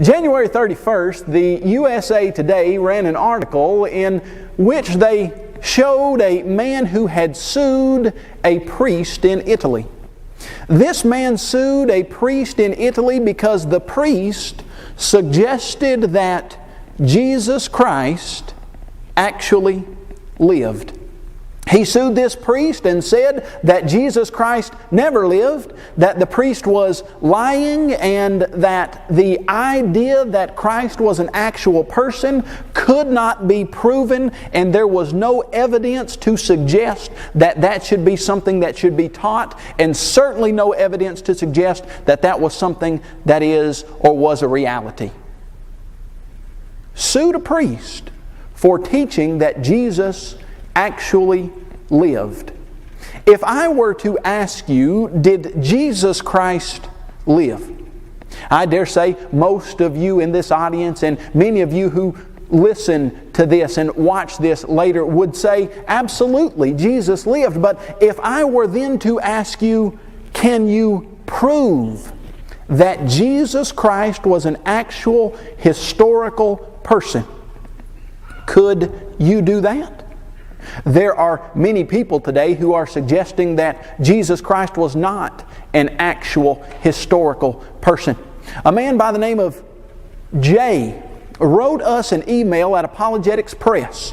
January 31st, the USA Today ran an article in which they showed a man who had sued a priest in Italy. This man sued a priest in Italy because the priest suggested that Jesus Christ actually lived. He sued this priest and said that Jesus Christ never lived, that the priest was lying, and that the idea that Christ was an actual person could not be proven, and there was no evidence to suggest that that should be something that should be taught, and certainly no evidence to suggest that that was something that is or was a reality. Sued a priest for teaching that Jesus actually lived. If I were to ask you, did Jesus Christ live? I dare say most of you in this audience and many of you who listen to this and watch this later would say, absolutely, Jesus lived. But if I were then to ask you, can you prove that Jesus Christ was an actual historical person? Could you do that? There are many people today who are suggesting that Jesus Christ was not an actual historical person. A man by the name of Jay wrote us an email at Apologetics Press.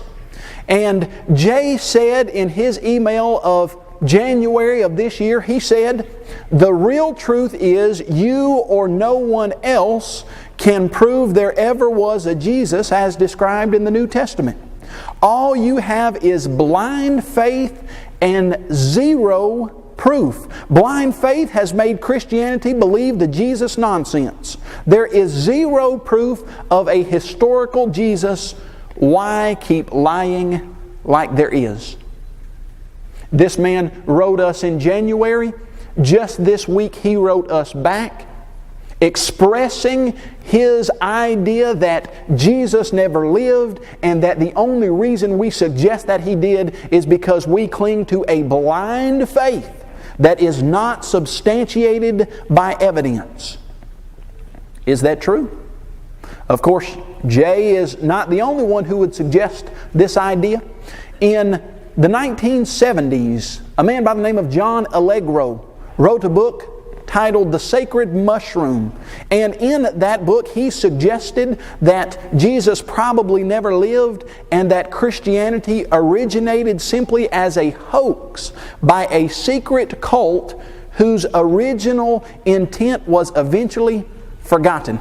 And Jay said in his email of January of this year, he said, "The real truth is you or no one else can prove there ever was a Jesus as described in the New Testament. All you have is blind faith and zero proof. Blind faith has made Christianity believe the Jesus nonsense. There is zero proof of a historical Jesus. Why keep lying like there is?" This man wrote us in January. Just this week he wrote us back, expressing his idea that Jesus never lived and that the only reason we suggest that he did is because we cling to a blind faith that is not substantiated by evidence. Is that true? Of course, Jay is not the only one who would suggest this idea. In the 1970s, a man by the name of John Allegro wrote a book titled The Sacred Mushroom. And in that book he suggested that Jesus probably never lived and that Christianity originated simply as a hoax by a secret cult whose original intent was eventually forgotten.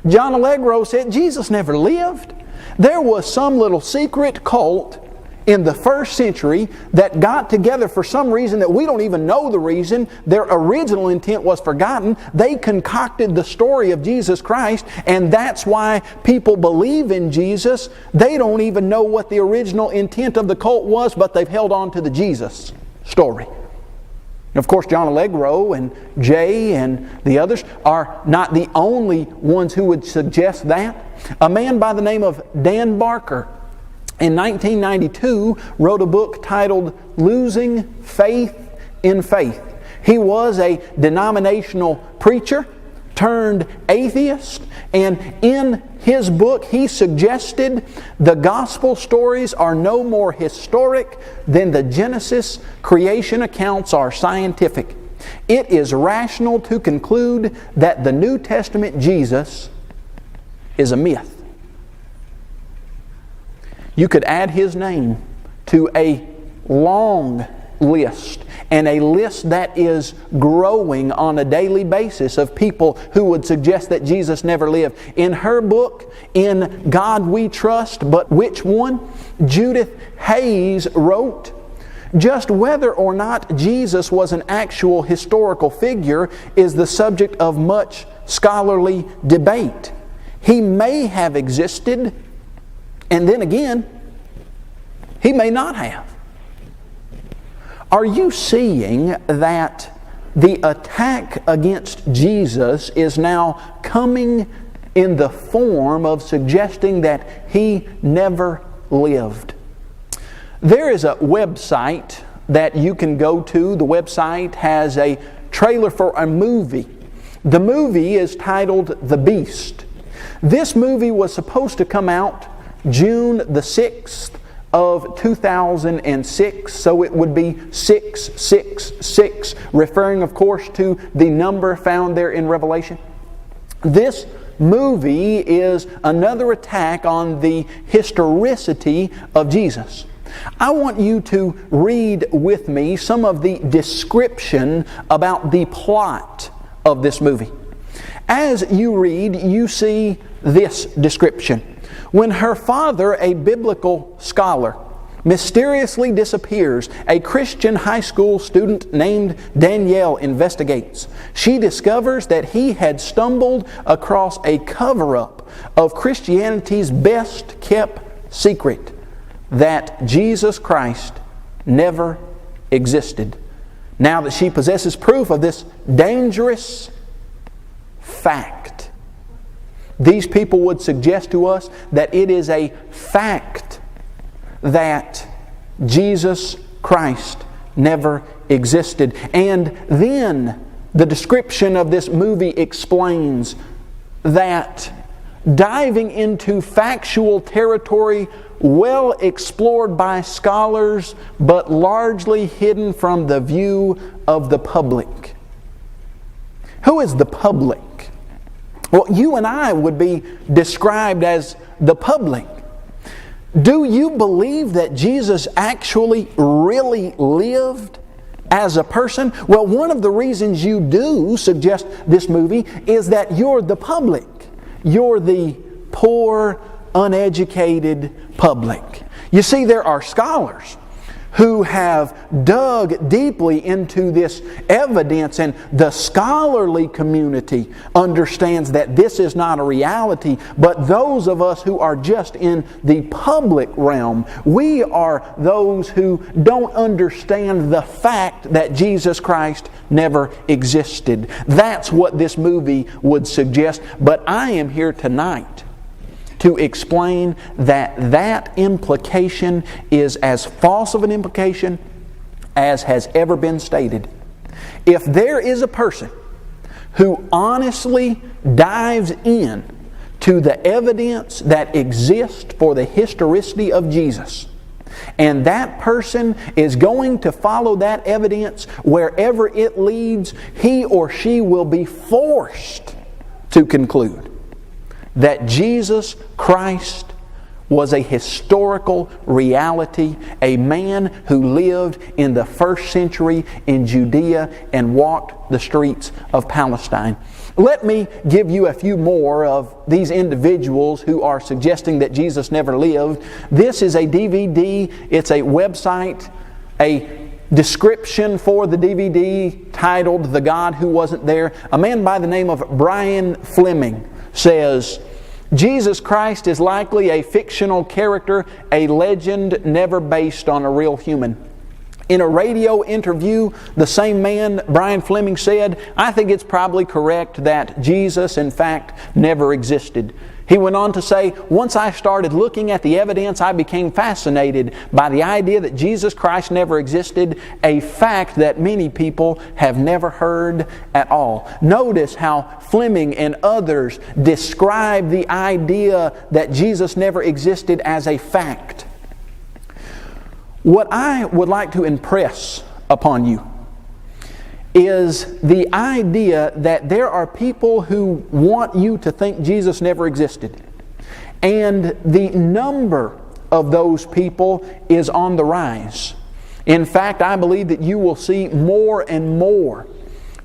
John Allegro said Jesus never lived. There was some little secret cult in the first century that got together for some reason that we don't even know the reason. Their original intent was forgotten. They concocted the story of Jesus Christ, and that's why people believe in Jesus. They don't even know what the original intent of the cult was, but they've held on to the Jesus story. Of course, John Allegro and Jay and the others are not the only ones who would suggest that. A man by the name of Dan Barker in 1992 wrote a book titled Losing Faith in Faith. He was a denominational preacher turned atheist, and in his book he suggested the gospel stories are no more historic than the Genesis creation accounts are scientific. It is rational to conclude that the New Testament Jesus is a myth. You could add his name to a long list, and a list that is growing on a daily basis of people who would suggest that Jesus never lived. In her book, In God We Trust, But Which One?, Judith Hayes wrote, "Just whether or not Jesus was an actual historical figure is the subject of much scholarly debate. He may have existed, and then again, he may not have." Are you seeing that the attack against Jesus is now coming in the form of suggesting that he never lived? There is a website that you can go to. The website has a trailer for a movie. The movie is titled The Beast. This movie was supposed to come out June the 6th of 2006, so it would be 666, referring of course to the number found there in Revelation. This movie is another attack on the historicity of Jesus. I want you to read with me some of the description about the plot of this movie. As you read, you see this description. When her father, a biblical scholar, mysteriously disappears, a Christian high school student named Danielle investigates. She discovers that he had stumbled across a cover-up of Christianity's best-kept secret, that Jesus Christ never existed. Now that she possesses proof of this dangerous fact, these people would suggest to us that it is a fact that Jesus Christ never existed. And then the description of this movie explains that diving into factual territory well explored by scholars but largely hidden from the view of the public. Who is the public? Well, you and I would be described as the public. Do you believe that Jesus actually really lived as a person? Well, one of the reasons you do suggest this movie is that you're the public. You're the poor, uneducated public. You see, there are scholars who have dug deeply into this evidence, and the scholarly community understands that this is not a reality. But those of us who are just in the public realm, we are those who don't understand the fact that Jesus Christ never existed. That's what this movie would suggest. But I am here tonight to explain that that implication is as false of an implication as has ever been stated. If there is a person who honestly dives in to the evidence that exists for the historicity of Jesus, and that person is going to follow that evidence wherever it leads, he or she will be forced to conclude that Jesus Christ was a historical reality, a man who lived in the first century in Judea and walked the streets of Palestine. Let me give you a few more of these individuals who are suggesting that Jesus never lived. This is a DVD, it's a website, a description for the DVD titled The God Who Wasn't There. A man by the name of Brian Fleming says, Jesus Christ is likely a fictional character, a legend never based on a real human. In a radio interview, the same man, Brian Fleming, said, I think it's probably correct that Jesus, in fact, never existed. He went on to say, once I started looking at the evidence, I became fascinated by the idea that Jesus Christ never existed, a fact that many people have never heard at all. Notice how Fleming and others describe the idea that Jesus never existed as a fact. What I would like to impress upon you is the idea that there are people who want you to think Jesus never existed. And the number of those people is on the rise. In fact, I believe that you will see more and more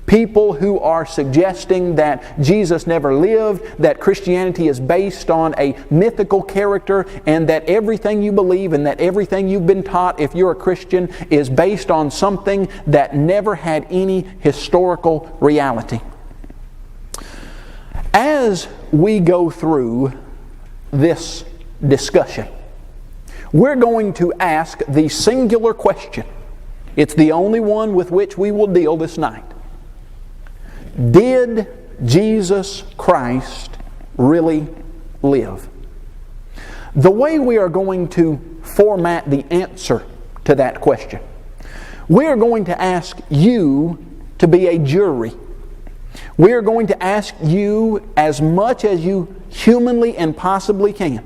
people who are suggesting that Jesus never lived, that Christianity is based on a mythical character, and that everything you believe and that everything you've been taught if you're a Christian is based on something that never had any historical reality. As we go through this discussion, we're going to ask the singular question. It's the only one with which we will deal this night. Did Jesus Christ really live? The way we are going to format the answer to that question, we are going to ask you to be a jury. We are going to ask you, as much as you humanly and possibly can,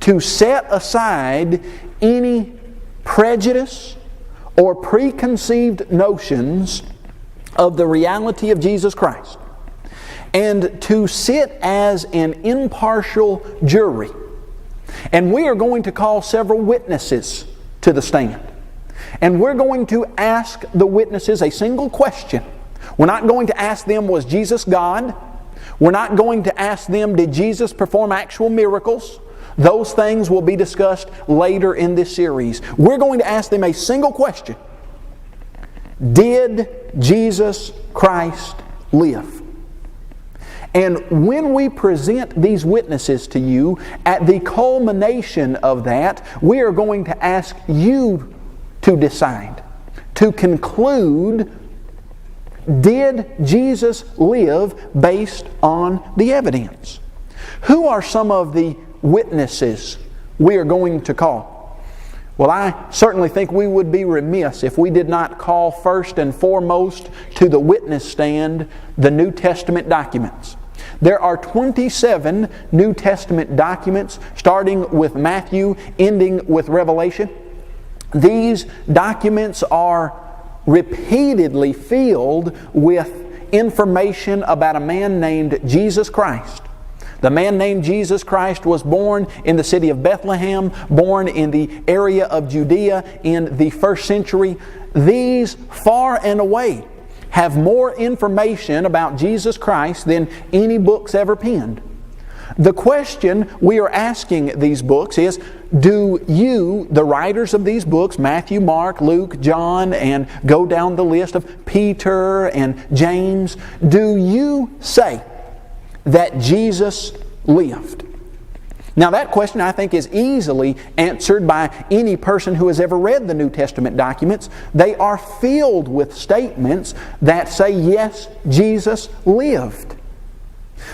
to set aside any prejudice or preconceived notions of the reality of Jesus Christ, and to sit as an impartial jury. And we are going to call several witnesses to the stand. And we're going to ask the witnesses a single question. We're not going to ask them, was Jesus God? We're not going to ask them, did Jesus perform actual miracles? Those things will be discussed later in this series. We're going to ask them a single question. Did Jesus Christ live? And when we present these witnesses to you, at the culmination of that, we are going to ask you to decide, to conclude, did Jesus live based on the evidence? Who are some of the witnesses we are going to call? Well, I certainly think we would be remiss if we did not call first and foremost to the witness stand the New Testament documents. There are 27 New Testament documents, starting with Matthew, ending with Revelation. These documents are repeatedly filled with information about a man named Jesus Christ. The man named Jesus Christ was born in the city of Bethlehem, born in the area of Judea in the first century. These, far and away, have more information about Jesus Christ than any books ever penned. The question we are asking these books is, do you, the writers of these books, Matthew, Mark, Luke, John, and go down the list of Peter and James, do you say that Jesus lived? Now that question, I think, is easily answered by any person who has ever read the New Testament documents. They are filled with statements that say, yes, Jesus lived.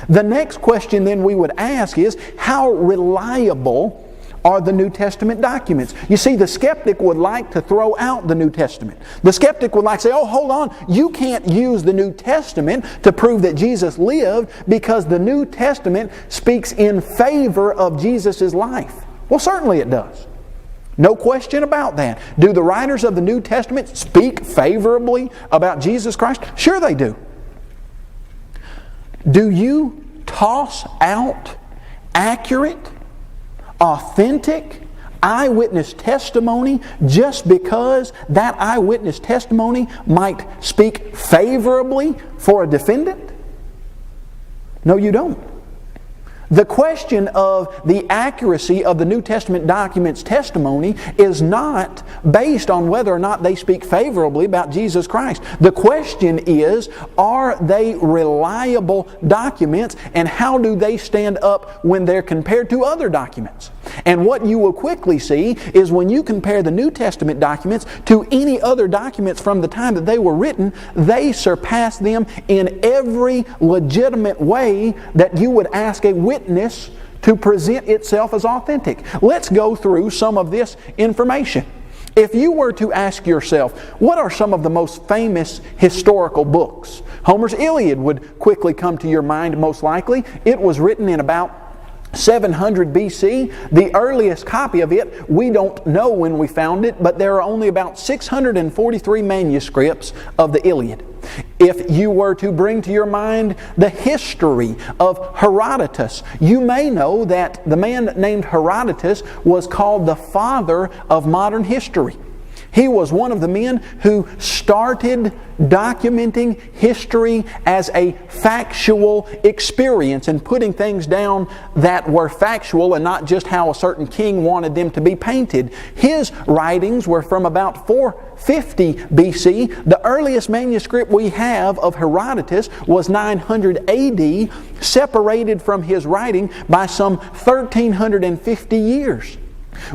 The next question then we would ask is, how reliable are the New Testament documents? You see, the skeptic would like to throw out the New Testament. The skeptic would like to say, oh, hold on, you can't use the New Testament to prove that Jesus lived because the New Testament speaks in favor of Jesus' life. Well, certainly it does. No question about that. Do the writers of the New Testament speak favorably about Jesus Christ? Sure they do. Do you toss out accurate, authentic eyewitness testimony just because that eyewitness testimony might speak favorably for a defendant? No, you don't. The question of the accuracy of the New Testament documents' testimony is not based on whether or not they speak favorably about Jesus Christ. The question is, are they reliable documents, and how do they stand up when they're compared to other documents? And what you will quickly see is when you compare the New Testament documents to any other documents from the time that they were written, they surpass them in every legitimate way that you would ask a witness to present itself as authentic. Let's go through some of this information. If you were to ask yourself, what are some of the most famous historical books? Homer's Iliad would quickly come to your mind most likely. It was written in about 700 BC. The earliest copy of it, we don't know when we found it, but there are only about 643 manuscripts of the Iliad. If you were to bring to your mind the history of Herodotus, you may know that the man named Herodotus was called the father of modern history. He was one of the men who started documenting history as a factual experience and putting things down that were factual and not just how a certain king wanted them to be painted. His writings were from about 450 BC. The earliest manuscript we have of Herodotus was 900 AD, separated from his writing by some 1350 years.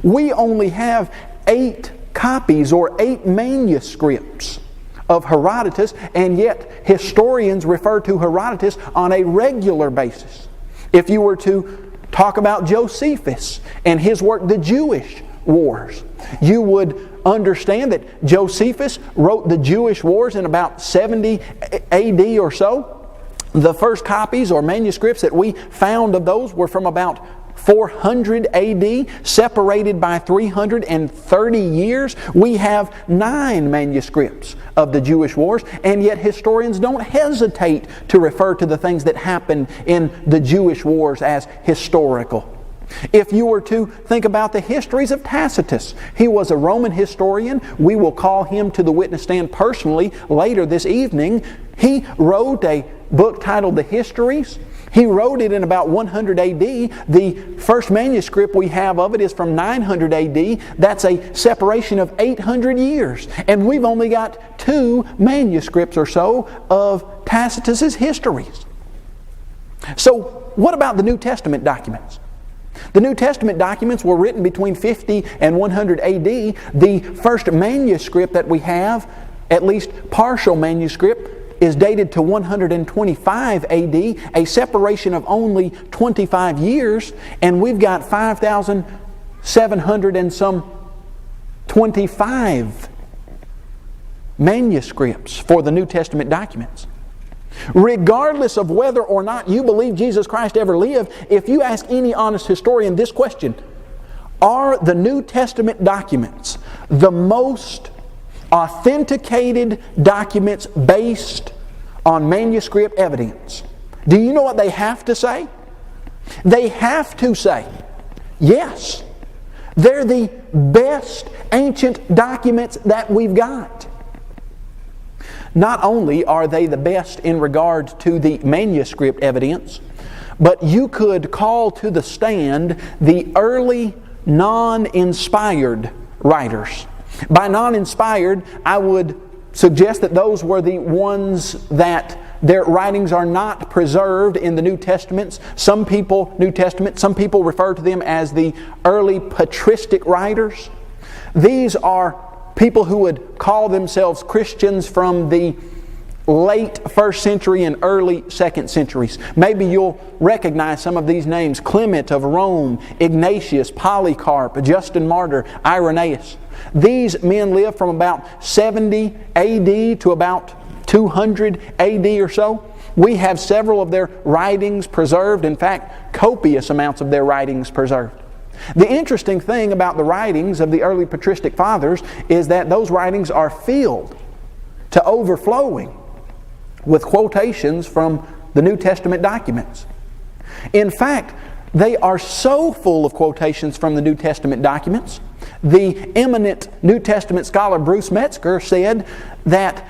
We only have 8 copies or 8 manuscripts of Herodotus, and yet historians refer to Herodotus on a regular basis. If you were to talk about Josephus and his work, The Jewish Wars, you would understand that Josephus wrote the Jewish Wars in about 70 AD or so. The first copies or manuscripts that we found of those were from about 400 AD, separated by 330 years. We have 9 manuscripts of the Jewish wars, and yet historians don't hesitate to refer to the things that happened in the Jewish wars as historical. If you were to think about the histories of Tacitus, he was a Roman historian. We will call him to the witness stand personally later this evening. He wrote a book titled The Histories. He wrote it in about 100 AD. The first manuscript we have of it is from 900 AD. That's a separation of 800 years. And we've only got 2 manuscripts or so of Tacitus's histories. So, what about the New Testament documents? The New Testament documents were written between 50 and 100 AD. The first manuscript that we have, at least partial manuscript, is dated to 125 AD, a separation of only 25 years, and we've got 5,700 and some 25 manuscripts for the New Testament documents. Regardless of whether or not you believe Jesus Christ ever lived, if you ask any honest historian this question, are the New Testament documents the most authenticated documents based on manuscript evidence? Do you know what they have to say? They have to say, yes, they're the best ancient documents that we've got. Not only are they the best in regard to the manuscript evidence, but you could call to the stand the early non-inspired writers. By non-inspired, I would suggest that those were the ones that their writings are not preserved in the New Testaments. Some people refer to them as the early patristic writers. These are people who would call themselves Christians from the late 1st century and early 2nd centuries. Maybe you'll recognize some of these names: Clement of Rome, Ignatius, Polycarp, Justin Martyr, Irenaeus. These men lived from about 70 AD to about 200 AD or so. We have several of their writings preserved. In fact, copious amounts of their writings preserved. The interesting thing about the writings of the early patristic fathers is that those writings are filled to overflowing with quotations from the New Testament documents. In fact, they are so full of quotations from the New Testament documents, the eminent New Testament scholar Bruce Metzger said that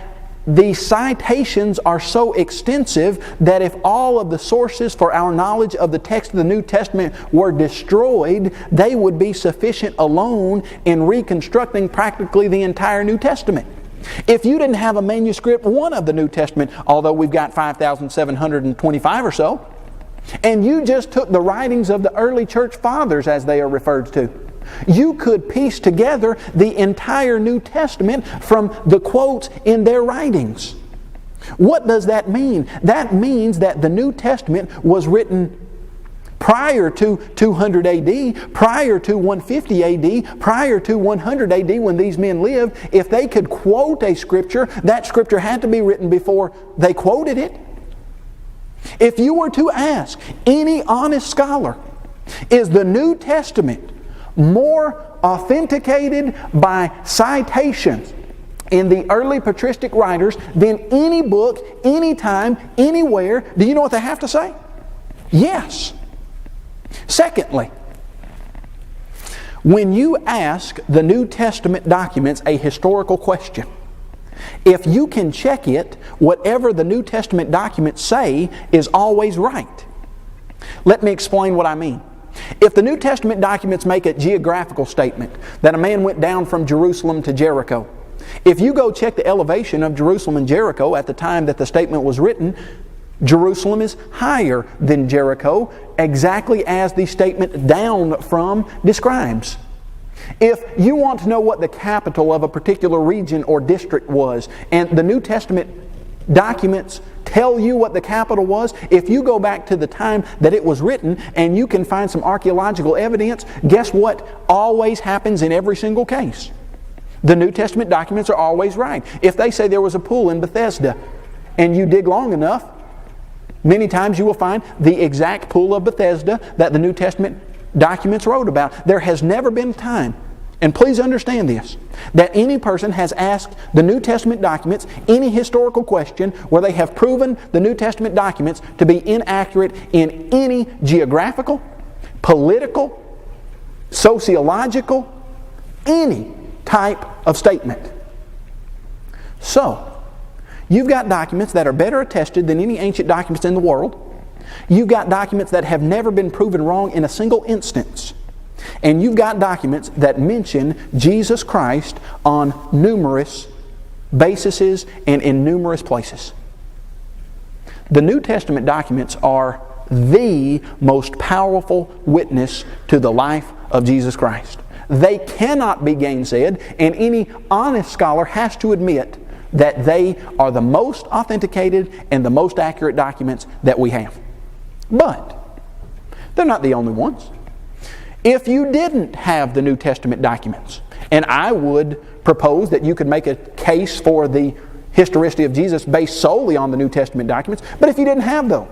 the citations are so extensive that if all of the sources for our knowledge of the text of the New Testament were destroyed, they would be sufficient alone in reconstructing practically the entire New Testament. If you didn't have a manuscript one of the New Testament, although we've got 5,725 or so, and you just took the writings of the early church fathers as they are referred to, you could piece together the entire New Testament from the quotes in their writings. What does that mean? That means that the New Testament was written prior to 200 AD, prior to 150 AD, prior to 100 AD when these men lived. If they could quote a scripture, that scripture had to be written before they quoted it. If you were to ask any honest scholar, is the New Testament more authenticated by citations in the early patristic writers than any book, anytime, anywhere? Do you know what they have to say? Yes. Secondly, when you ask the New Testament documents a historical question, if you can check it, whatever the New Testament documents say is always right. Let me explain what I mean. If the New Testament documents make a geographical statement that a man went down from Jerusalem to Jericho, if you go check the elevation of Jerusalem and Jericho at the time that the statement was written, Jerusalem is higher than Jericho, exactly as the statement down from describes. If you want to know what the capital of a particular region or district was, and the New Testament documents tell you what the capital was, if you go back to the time that it was written and you can find some archaeological evidence, guess what always happens in every single case? The New Testament documents are always right. If they say there was a pool in Bethesda and you dig long enough, Many times you will find the exact pool of Bethesda that the New Testament documents wrote about. There has never been a time, and please understand this, that any person has asked the New Testament documents any historical question where they have proven the New Testament documents to be inaccurate in any geographical, political, sociological, any type of statement. So, you've got documents that are better attested than any ancient documents in the world. You've got documents that have never been proven wrong in a single instance. And you've got documents that mention Jesus Christ on numerous bases and in numerous places. The New Testament documents are the most powerful witness to the life of Jesus Christ. They cannot be gainsaid, and any honest scholar has to admit that they are the most authenticated and the most accurate documents that we have. But they're not the only ones. If you didn't have the New Testament documents, and I would propose that you could make a case for the historicity of Jesus based solely on the New Testament documents, but if you didn't have those,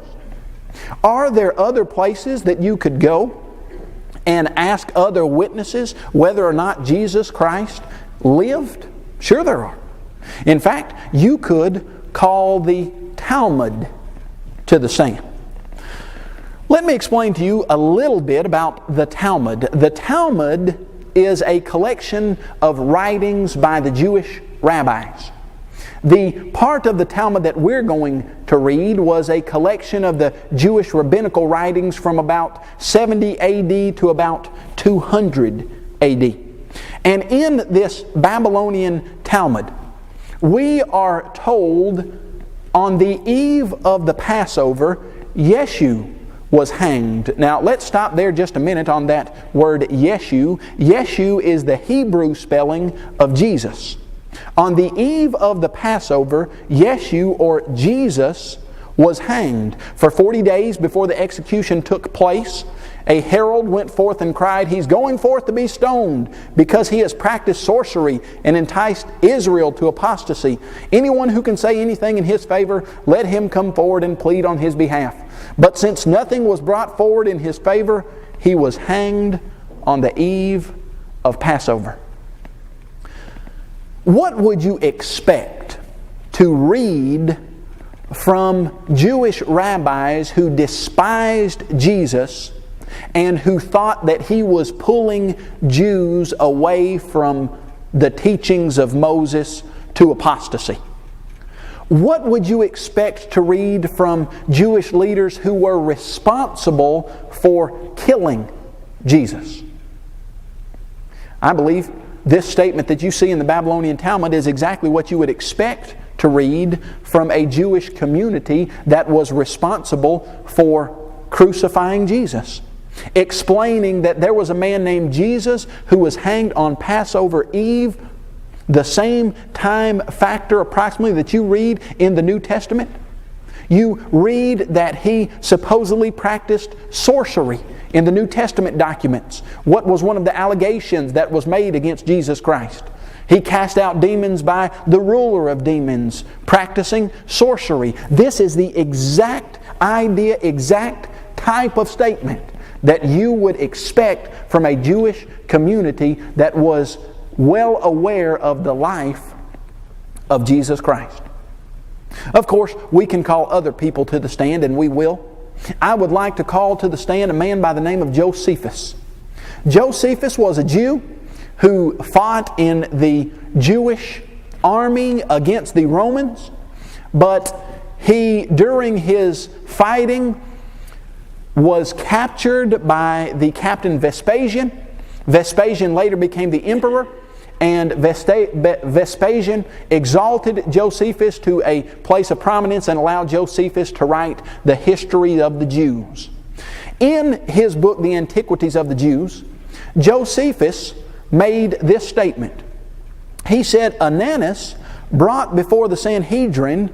are there other places that you could go and ask other witnesses whether or not Jesus Christ lived? Sure there are. In fact, you could call the Talmud to the stand. Let me explain to you a little bit about the Talmud. The Talmud is a collection of writings by the Jewish rabbis. The part of the Talmud that we're going to read was a collection of the Jewish rabbinical writings from about 70 AD to about 200 AD. And in this Babylonian Talmud, we are told on the eve of the Passover, Yeshu was hanged. Now let's stop there just a minute on that word Yeshu. Yeshu is the Hebrew spelling of Jesus. On the eve of the Passover, Yeshu, or Jesus, was hanged. For 40 days before the execution took place, a herald went forth and cried, "He's going forth to be stoned because he has practiced sorcery and enticed Israel to apostasy. Anyone who can say anything in his favor, let him come forward and plead on his behalf." But since nothing was brought forward in his favor, he was hanged on the eve of Passover. What would you expect to read from Jewish rabbis who despised Jesus and who thought that he was pulling Jews away from the teachings of Moses to apostasy? What would you expect to read from Jewish leaders who were responsible for killing Jesus? I believe this statement that you see in the Babylonian Talmud is exactly what you would expect to read from a Jewish community that was responsible for crucifying Jesus. Explaining that there was a man named Jesus who was hanged on Passover Eve, the same time factor approximately that you read in the New Testament. You read that he supposedly practiced sorcery in the New Testament documents. What was one of the allegations that was made against Jesus Christ? He cast out demons by the ruler of demons, practicing sorcery. This is the exact idea, exact type of statement that you would expect from a Jewish community that was well aware of the life of Jesus Christ. Of course, we can call other people to the stand, and we will. I would like to call to the stand a man by the name of Josephus. Josephus was a Jew who fought in the Jewish army against the Romans, but he, during his fighting, was captured by the captain Vespasian. Vespasian later became the emperor, and Vespasian exalted Josephus to a place of prominence and allowed Josephus to write the history of the Jews. In his book, The Antiquities of the Jews, Josephus made this statement. He said, Ananus brought before the Sanhedrin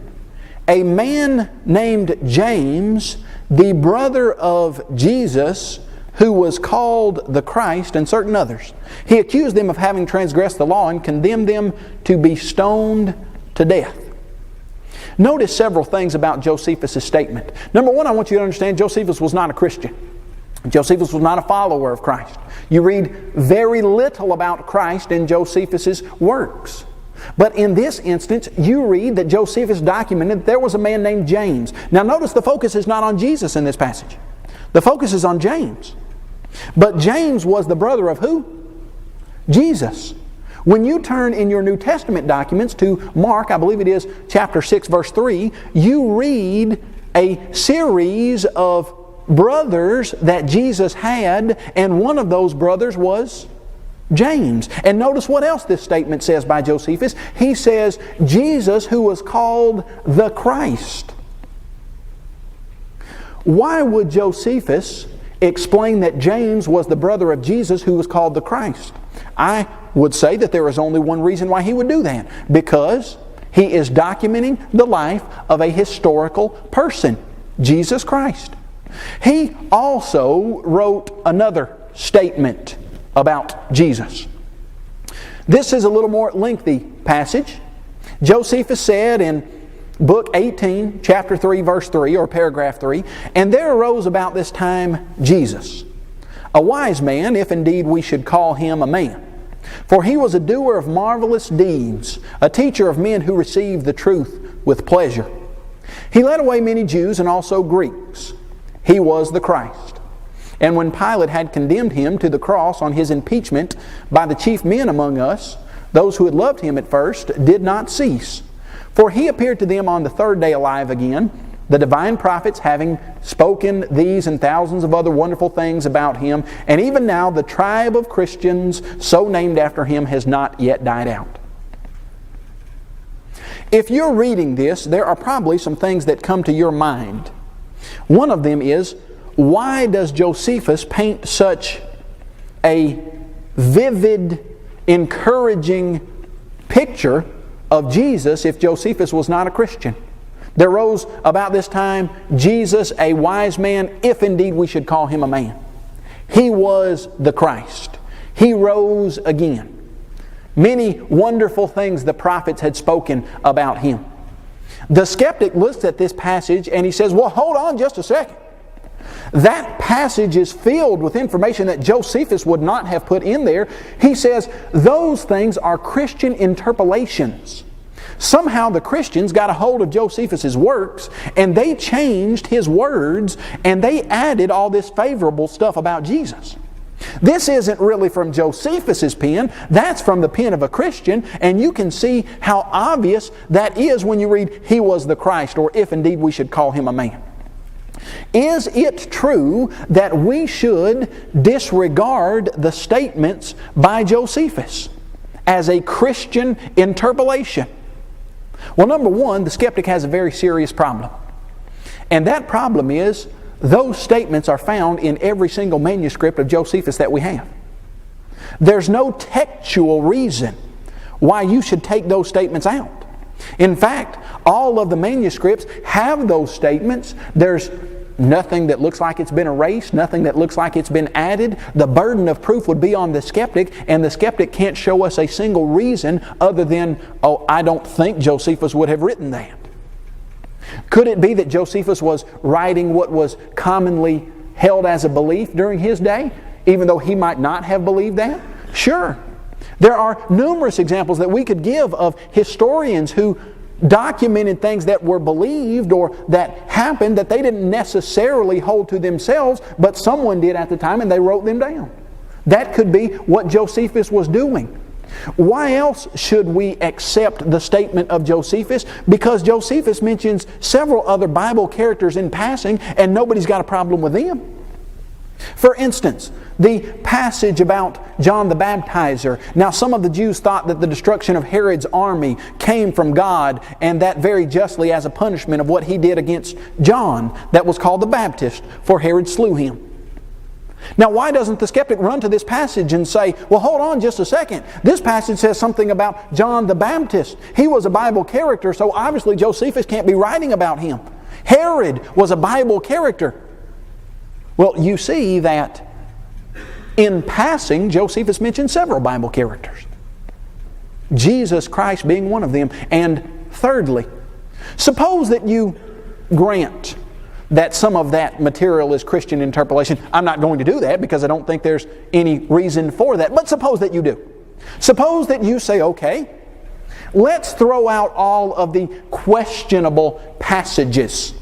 a man named James, the brother of Jesus, who was called the Christ, and certain others. He accused them of having transgressed the law and condemned them to be stoned to death. Notice several things about Josephus' statement. Number one, I want you to understand Josephus was not a Christian. Josephus was not a follower of Christ. You read very little about Christ in Josephus' works. But in this instance, you read that Josephus documented that there was a man named James. Now notice the focus is not on Jesus in this passage. The focus is on James. But James was the brother of who? Jesus. When you turn in your New Testament documents to Mark, I believe it is chapter 6, verse 3, you read a series of brothers that Jesus had, and one of those brothers was James. And notice what else this statement says by Josephus. He says, Jesus who was called the Christ. Why would Josephus explain that James was the brother of Jesus who was called the Christ? I would say that there is only one reason why he would do that. Because he is documenting the life of a historical person, Jesus Christ. He also wrote another statement about Jesus. This is a little more lengthy passage. Josephus said in book 18, chapter 3, verse 3, or paragraph 3, "And there arose about this time Jesus, a wise man, if indeed we should call him a man. For he was a doer of marvelous deeds, a teacher of men who received the truth with pleasure. He led away many Jews and also Greeks. He was the Christ. And when Pilate had condemned him to the cross on his impeachment by the chief men among us, those who had loved him at first did not cease. For he appeared to them on the third day alive again, the divine prophets having spoken these and thousands of other wonderful things about him. And even now the tribe of Christians, so named after him, has not yet died out." If you're reading this, there are probably some things that come to your mind. One of them is, why does Josephus paint such a vivid, encouraging picture of Jesus if Josephus was not a Christian? There rose about this time Jesus, a wise man, if indeed we should call him a man. He was the Christ. He rose again. Many wonderful things the prophets had spoken about him. The skeptic looks at this passage and he says, well, hold on just a second. That passage is filled with information that Josephus would not have put in there. He says, those things are Christian interpolations. Somehow the Christians got a hold of Josephus' works and they changed his words and they added all this favorable stuff about Jesus. This isn't really from Josephus' pen, that's from the pen of a Christian, and you can see how obvious that is when you read, "He was the Christ," or "if indeed we should call him a man." Is it true that we should disregard the statements by Josephus as a Christian interpolation? Well, number one, the skeptic has a very serious problem. And that problem is, those statements are found in every single manuscript of Josephus that we have. There's no textual reason why you should take those statements out. In fact, all of the manuscripts have those statements. There's nothing that looks like it's been erased, nothing that looks like it's been added. The burden of proof would be on the skeptic, and the skeptic can't show us a single reason other than, oh, I don't think Josephus would have written that. Could it be that Josephus was writing what was commonly held as a belief during his day, even though he might not have believed that? Sure. There are numerous examples that we could give of historians who documented things that were believed or that happened that they didn't necessarily hold to themselves, but someone did at the time and they wrote them down. That could be what Josephus was doing. Why else should we accept the statement of Josephus? Because Josephus mentions several other Bible characters in passing and nobody's got a problem with them. For instance, the passage about John the Baptizer. Now, some of the Jews thought that the destruction of Herod's army came from God, and that very justly as a punishment of what he did against John, that was called the Baptist, for Herod slew him. Now, why doesn't the skeptic run to this passage and say, well, hold on just a second. This passage says something about John the Baptist. He was a Bible character, so obviously Josephus can't be writing about him. Herod was a Bible character. Well, you see that in passing, Josephus mentioned several Bible characters. Jesus Christ being one of them. And thirdly, Suppose that you grant that some of that material is Christian interpolation. I'm not going to do that because I don't think there's any reason for that. But suppose that you do. Suppose that you say, okay, let's throw out all of the questionable passages,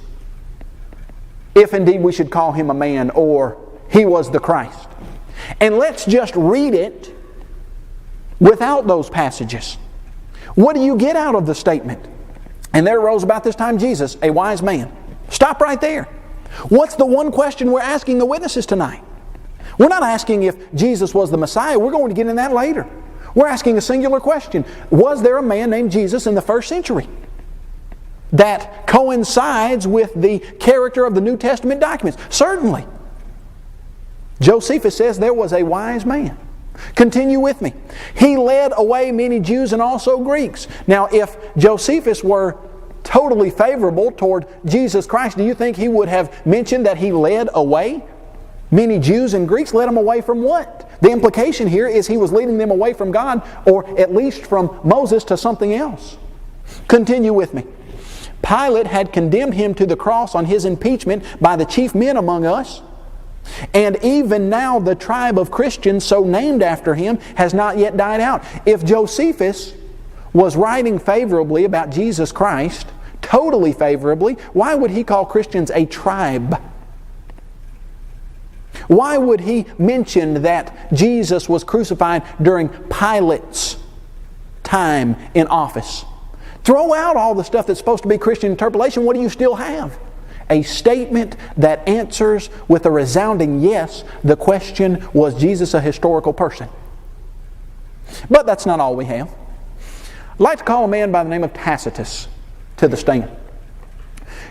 if indeed we should call him a man or he was the Christ. And let's just read it without those passages. What do you get out of the statement? And there arose about this time Jesus, a wise man. Stop right there. What's the one question we're asking the witnesses tonight? We're not asking if Jesus was the Messiah. We're going to get in that later. We're asking a singular question. Was there a man named Jesus in the first century that coincides with the character of the New Testament documents? Certainly. Josephus says there was a wise man. Continue with me. He led away many Jews and also Greeks. Now, if Josephus were totally favorable toward Jesus Christ, do you think he would have mentioned that he led away many Jews and Greeks? Led them away from what? The implication here is he was leading them away from God, or at least from Moses, to something else. Continue with me. Pilate had condemned him to the cross on his impeachment by the chief men among us. And even now the tribe of Christians, so named after him, has not yet died out. If Josephus was writing favorably about Jesus Christ, totally favorably, why would he call Christians a tribe? Why would he mention that Jesus was crucified during Pilate's time in office? Throw out all the stuff that's supposed to be Christian interpolation. What do you still have? A statement that answers with a resounding yes the question, was Jesus a historical person? But that's not all we have. I'd like to call a man by the name of Tacitus to the stand.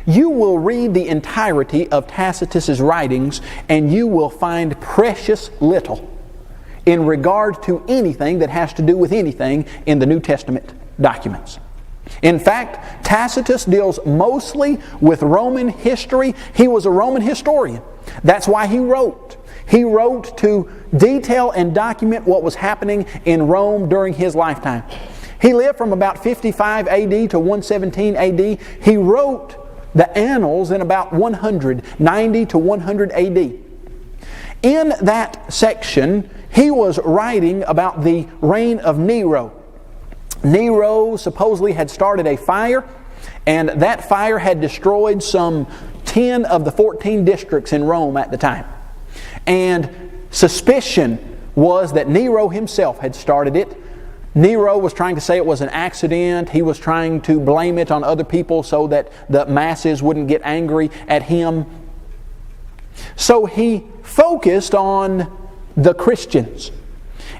You will read the entirety of Tacitus's writings and you will find precious little in regard to anything that has to do with anything in the New Testament documents. In fact, Tacitus deals mostly with Roman history. He was a Roman historian. That's why he wrote. He wrote to detail and document what was happening in Rome during his lifetime. He lived from about 55 AD to 117 AD. He wrote the Annals in about 190 to 100 AD. In that section, he was writing about the reign of Nero. Nero supposedly had started a fire, and that fire had destroyed some 10 of the 14 districts in Rome at the time. And suspicion was that Nero himself had started it. Nero was trying to say it was an accident. He was trying to blame it on other people so that the masses wouldn't get angry at him. So he focused on the Christians.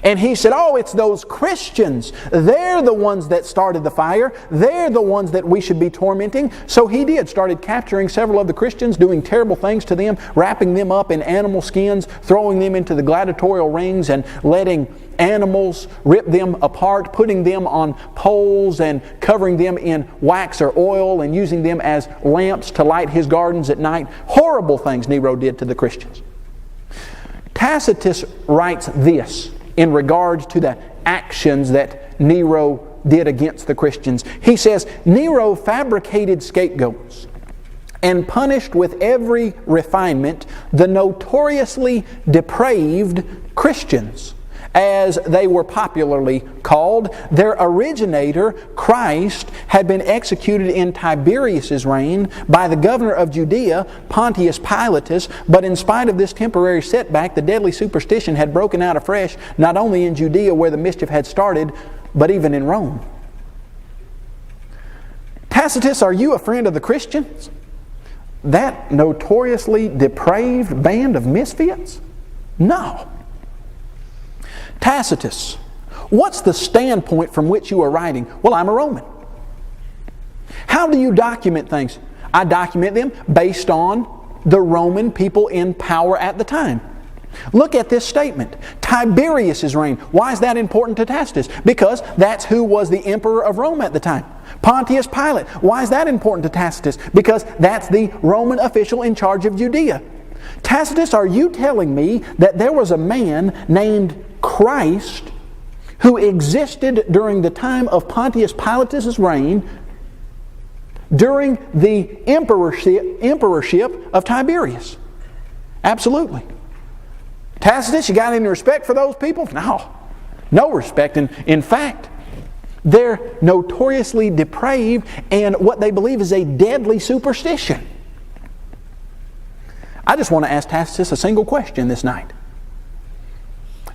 And he said, oh, it's those Christians. They're the ones that started the fire. They're the ones that we should be tormenting. So he started capturing several of the Christians, doing terrible things to them, wrapping them up in animal skins, throwing them into the gladiatorial rings, and letting animals rip them apart, putting them on poles and covering them in wax or oil and using them as lamps to light his gardens at night. Horrible things Nero did to the Christians. Tacitus writes this in regard to the actions that Nero did against the Christians. He says, Nero fabricated scapegoats and punished with every refinement the notoriously depraved Christians, as they were popularly called. Their originator, Christ, had been executed in Tiberius's reign by the governor of Judea, Pontius Pilatus, but in spite of this temporary setback, the deadly superstition had broken out afresh, not only in Judea where the mischief had started, but even in Rome. Tacitus, are you a friend of the Christians? That notoriously depraved band of misfits? No. Tacitus, what's the standpoint from which you are writing? Well, I'm a Roman. How do you document things? I document them based on the Roman people in power at the time. Look at this statement. Tiberius's reign. Why is that important to Tacitus? Because that's who was the emperor of Rome at the time. Pontius Pilate. Why is that important to Tacitus? Because that's the Roman official in charge of Judea. Tacitus, are you telling me that there was a man named Christ who existed during the time of Pontius Pilatus' reign during the emperorship of Tiberius. Absolutely. Tacitus, you got any respect for those people? No respect. And in fact, they're notoriously depraved, and what they believe is a deadly superstition. I just want to ask Tacitus a single question this night.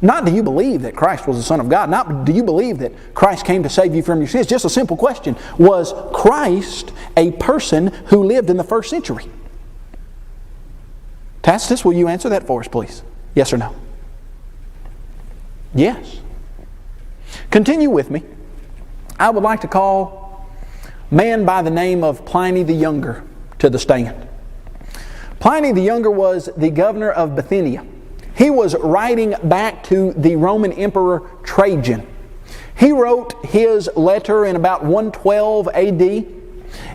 Not do you believe that Christ was the Son of God? Not do you believe that Christ came to save you from your sins? Just a simple question. Was Christ a person who lived in the first century? Tacitus, will you answer that for us, please? Yes or no? Yes. Continue with me. I would like to call a man by the name of Pliny the Younger to the stand. Pliny the Younger was the governor of Bithynia. He was writing back to the Roman Emperor Trajan. He wrote his letter in about 112 AD,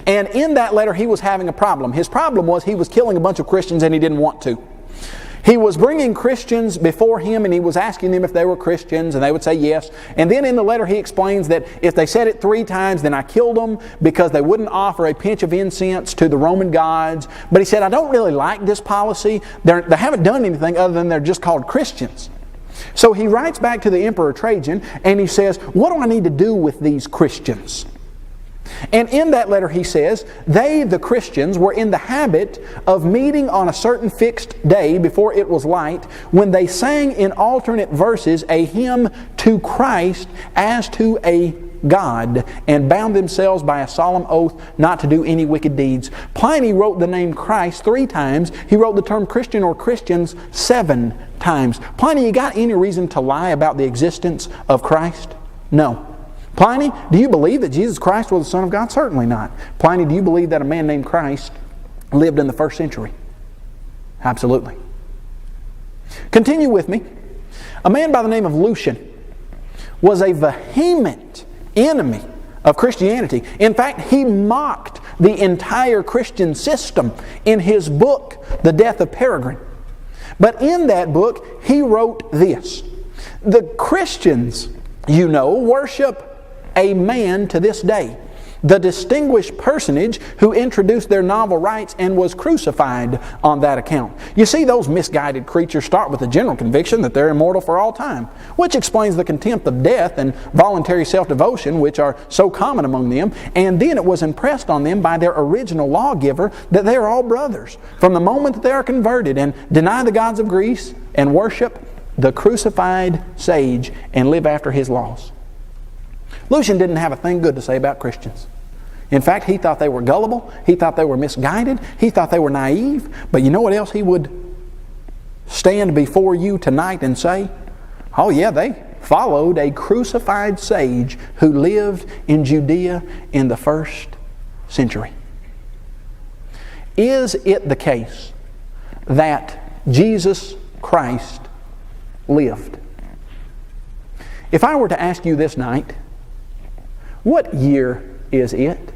and in that letter he was having a problem. His problem was he was killing a bunch of Christians and he didn't want to. He was bringing Christians before him and he was asking them if they were Christians, and they would say yes. And then in the letter he explains that if they said it 3 times, then I killed them because they wouldn't offer a pinch of incense to the Roman gods. But he said, I don't really like this policy. They haven't done anything other than they're just called Christians. So he writes back to the Emperor Trajan and he says, what do I need to do with these Christians? And in that letter he says, they, the Christians, were in the habit of meeting on a certain fixed day before it was light, when they sang in alternate verses a hymn to Christ as to a God, and bound themselves by a solemn oath not to do any wicked deeds. Pliny wrote the name Christ 3 times. He wrote the term Christian or Christians 7 times. Pliny, you got any reason to lie about the existence of Christ? No. Pliny, do you believe that Jesus Christ was the Son of God? Certainly not. Pliny, do you believe that a man named Christ lived in the first century? Absolutely. Continue with me. A man by the name of Lucian was a vehement enemy of Christianity. In fact, he mocked the entire Christian system in his book, The Death of Peregrine. But in that book, he wrote this: the Christians, you know, worship a man to this day, the distinguished personage who introduced their novel rites and was crucified on that account. You see, those misguided creatures start with the general conviction that they're immortal for all time, which explains the contempt of death and voluntary self-devotion which are so common among them, and then it was impressed on them by their original lawgiver that they are all brothers from the moment that they are converted and deny the gods of Greece and worship the crucified sage and live after his laws. Lucian didn't have a thing good to say about Christians. In fact, he thought they were gullible. He thought they were misguided. He thought they were naive. But you know what else he would stand before you tonight and say? Oh yeah, they followed a crucified sage who lived in Judea in the first century. Is it the case that Jesus Christ lived? If I were to ask you this night, what year is it?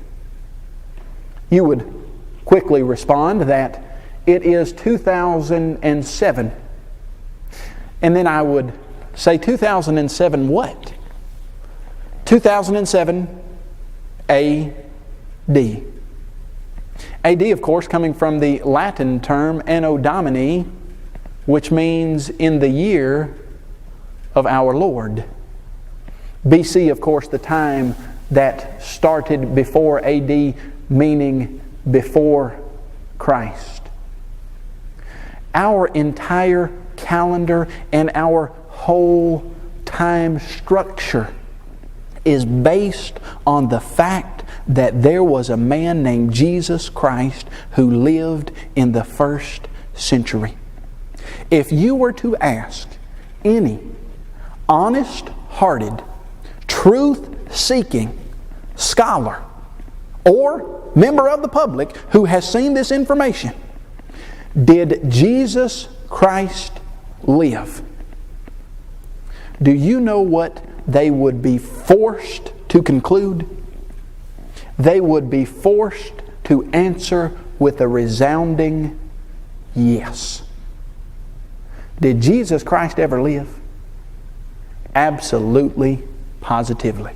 You would quickly respond that it is 2007. And then I would say 2007 what? 2007 A.D. A.D., of course, coming from the Latin term Anno Domini, which means in the year of our Lord. B.C., of course, the time that started before A.D., meaning before Christ. Our entire calendar and our whole time structure is based on the fact that there was a man named Jesus Christ who lived in the first century. If you were to ask any honest-hearted, truth-seeking scholar or member of the public who has seen this information, did Jesus Christ live? Do you know what they would be forced to conclude? They would be forced to answer with a resounding yes. Did Jesus Christ ever live? Absolutely, positively.